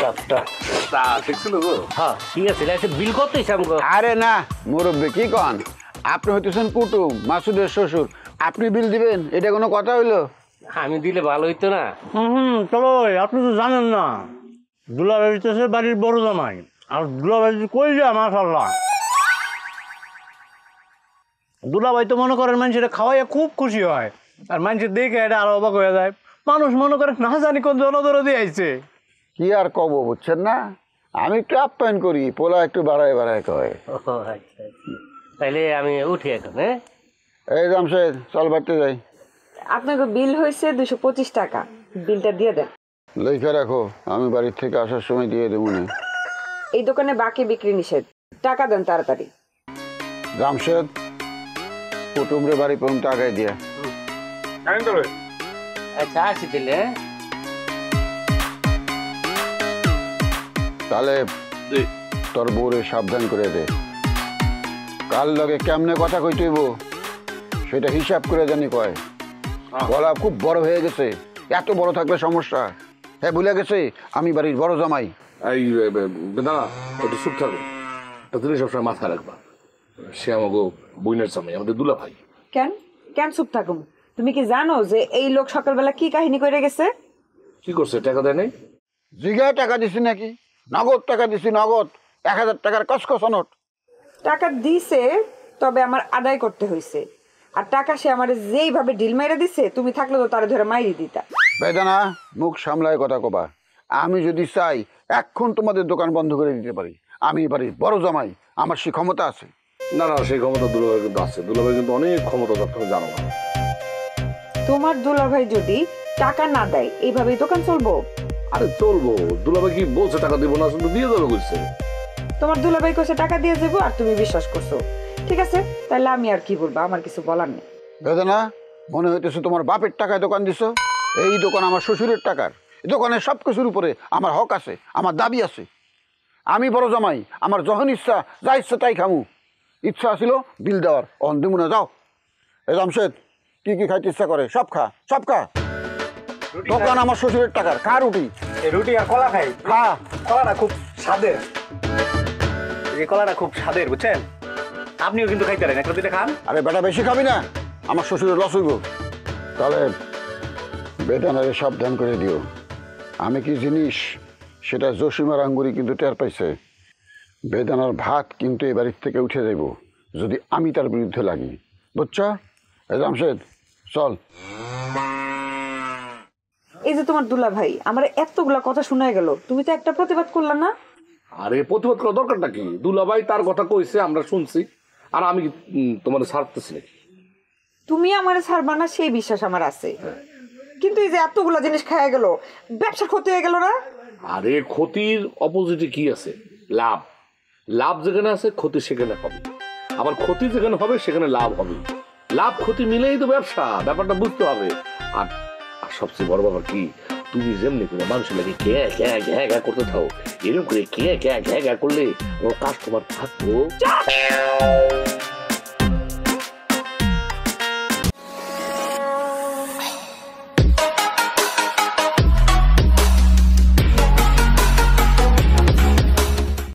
কাপটা তা ঠিক ছিল গো। হ্যাঁ ঠিক আছে বিল কত হিসাব আরে না মুরব্বী কি কন, আপনি হইতেছেন কুটুম মাসুদের শ্বশুর, আপনি বিল দিবেন এটা কোনো কথা হইলো? আমি দিলে ভালো হইতো না। চলো আপনি তো জানেন না দুলাভাই হইতেছে বাড়ির বড় জামাই আর দুলাভাই কই যা মাশাআল্লাহ। দুলাভাই তো মনে করেন মানুষের খাওয়াইয়া খুব খুশি হয় আর মানুষের দেখে এটা আরো অবাক হয়ে যায়। মানুষ মনে করে না জানি কোন জনদরদি আইছে। কি আর কব বুঝছেন না, আমি একটু আপ্যায়ন করি, পোলা একটু বাড়ায় বাড়ায় কয়। আচ্ছা তাইলে আমি উঠি এখন। হ্যাঁ এই জামশেদ চল বাড়তে যাই। আপনাকে বিল হয়েছে 225 টাকা, বিলটা দিয়ে দেন। লেখা রাখো, আমি বাড়ির থেকে আসার সময় দিয়ে দেবো না। এই দোকানে বাকি বিক্রি নিষেধ, টাকা দেন তাড়াতাড়ি। জামশেদ কুটুমরে বাড়ি পর্যন্ত আগায় দিয়া। আচ্ছা আসি দিলে। তাহলে তোর বউরে সাবধান করে দে, কাল লগে কেমনে কথা কইতেইব সেটা হিসাব করে জানি কয়। গলা খুব বড় হয়ে গেছে, এত বড় থাকলে সমস্যা। হ্যাঁ ভুলে গেছে আমি বাড়ির বড় জামাই। এই বেদানা একটু চুপ থাকো, তুমি সবসময় মাথায় রাখবা সে আমাকে বইনের জামাই, আমাদের দুলা ভাই। কেন কেন চুপ থাকুন? তুমি কি জানো যে এই লোক সকালবেলা কি কাহিনী করে গেছে? কি করছে, টাকা দেয় নাই? জিগায় টাকা দিছি নাকি? নগদ টাকা দিছি, নগদ 1000 টাকার কসকস নোট। টাকা দিছে, তবে আমার আদায় করতে হয়েছে। আর টাকা সে আমার যেইভাবে ডিল মাইরা দিছে, তুমি থাকলে তো তারা ধরে মাইরি দিতা। বেদানা মুখ সামলায় কথা কবা। আমি যদি চাই এখন তোমাদের দোকান বন্ধ করে দিতে পারি। আমি বাড়ির বড় জামাই, আমার সে ক্ষমতা আছে। না না, সেই ক্ষমতা দুলাভাই কিন্তু আছে। দুলাভাই কিন্তু অনেক ক্ষমতা, তুমি জানো না। তোমার দুলাভাই যদি টাকা না দেয় এইভাবেই দোকান চলবো? আরে চলবো, দুলাভাই কি বলছে টাকা দিব না, শুধু দিয়ে দেবে বলছে। তোমার দুলাভাই কইছে টাকা দিয়ে যাবো আর তুমি বিশ্বাস করছো। ঠিক আছে, তাহলে আমি আর কি বলবো, আমার কিছু বলার নেই। বেদানা মনে হইতেছে তোমার বাপের টাকায় দোকান দিছো। এই দোকান আমার শ্বশুরের টাকার। এই দোকানের সব কিছুর উপরে আমার হক আছে, আমার দাবি আছে। আমি বড় জামাই, আমার যখন ইচ্ছা যা ইচ্ছা তাই খামু। ইচ্ছা ছিল বিল দেওয়ার, অন্দিমুনা যাও। এই জামশেদ কি কি খাইতে ইচ্ছা করে সব খা, সব খা। দোকান আমার শ্বশুরের টাকার, খা রুটি। রুটি আর কলা খাই। খা। কলাটা খুব স্বাদের, এই কলাটা খুব স্বাদের বুঝছেন। আপনিও কিন্তু খাইতে পারেন, একটা দুইটা খান। আরে বেটা বেশি খাবি না, আমার শ্বশুরের লস হইব। তাহলে বেদানারে সাবধান করে দিও। আমি কি জিনিস সেটা জসিমার আঙ্গুরি কিন্তু টের পাইছে। বেদানার ভাত কিন্তু এ বাড়ির থেকে উঠে যাইব যদি আমি তার বিরুদ্ধে লাগি, বুঝছ? এই জামশেদ চল। এই যে তোমার দুলাভাই আমার এতগুলা কথা শোনা গেল, তুমি তো একটা প্রতিবাদ করলা না? আরে প্রতিবাদ করার দরকারটা কি? দুলাভাই তার কথা কইছে, আমরা শুনছি, আর আমি তোমার ছাড়তেছি নাকি? তুমি আমারে ছাড়বা না সেই বিশ্বাস আমার আছে, কিন্তু এই যে এতগুলা জিনিস খাওয়া গেল, ব্যবসা ক্ষতি হয়ে গেল না? আরে ক্ষতির অপোজিটে কি আছে? লাভ। লাভ যেখানে আছে ক্ষতি সেখানে হবে, আবার ক্ষতি যেখানে হবে সেখানে লাভ হবে। লাভ ক্ষতি মিলেই তো ব্যবসা, ব্যাপারটা বুঝতে হবে। আর সবচেয়ে বড় ব্যাপার কি, তুমি যেমনি করে মানুষের লাগে ঘ্যা করতে থাকো, এরকম করে ঘ্যা করলে কাস্টমার থাকবো।